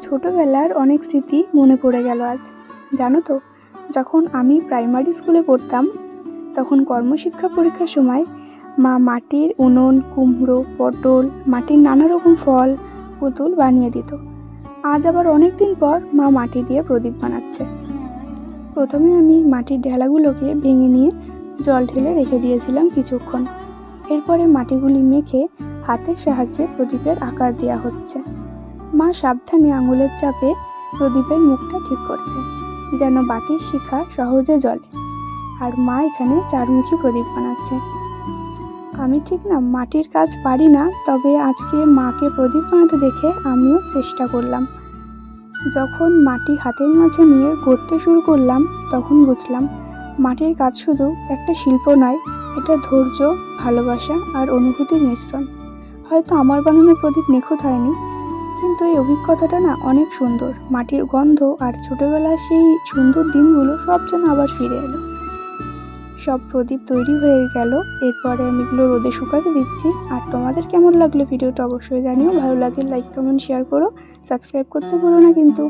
ছোটোবেলার অনেক স্মৃতি মনে পড়ে গেল আজ। জানো তো, যখন আমি প্রাইমারি স্কুলে পড়তাম তখন কর্মশিক্ষা পরীক্ষার সময় মা মাটির উনুন, কুমড়ো, পটল, মাটির নানা রকম ফল, পুতুল বানিয়ে দিত। আজ আবার অনেক দিন পর মা মাটি দিয়ে প্রদীপ বানাচ্ছে। প্রথমে আমি মাটির ঢেলাগুলোকে ভেঙে নিয়ে জল ঢেলে রেখে দিয়েছিলাম কিছুক্ষণ। এরপরে মাটিগুলি মেখে হাতের সাহায্যে প্রদীপের আকার দেওয়া হচ্ছে। মা সাবধানে আঙুলের চাপে প্রদীপের মুখটা ঠিক করছে, যেন বাতির শিখা সহজে জ্বলে। আর মা এখানে চারমুখী প্রদীপ বানাচ্ছে। আমি ঠিক মাটির কাজ পারি না, তবে আজকে মাকে প্রদীপ বানাতে দেখে আমিও চেষ্টা করলাম। যখন মাটি হাতের মাঝে নিয়ে গড়তে শুরু করলাম তখন বুঝলাম মাটির কাজ শুধু একটা শিল্প নয়, এটা ধৈর্য, ভালোবাসা আর অনুভূতির মিশ্রণ। হয়তো আমার বানানো প্রদীপ নিখুঁত হয়নি, কিন্তু এই অভিজ্ঞতাটা অনেক সুন্দর। মাটির গন্ধ আর ছোটোবেলার সেই সুন্দর দিনগুলো সব যেন আবার ফিরে এলো। সব প্রদীপ তৈরি হয়ে গেল, এরপরে আমি এগুলো রোদে শুকাতে দিচ্ছি। আর তোমাদের কেমন লাগলো ভিডিওটা অবশ্যই জানিও। ভালো লাগলে লাইক, কমেন্ট, শেয়ার করো। সাবস্ক্রাইব করতে ভুলো না কিন্তু।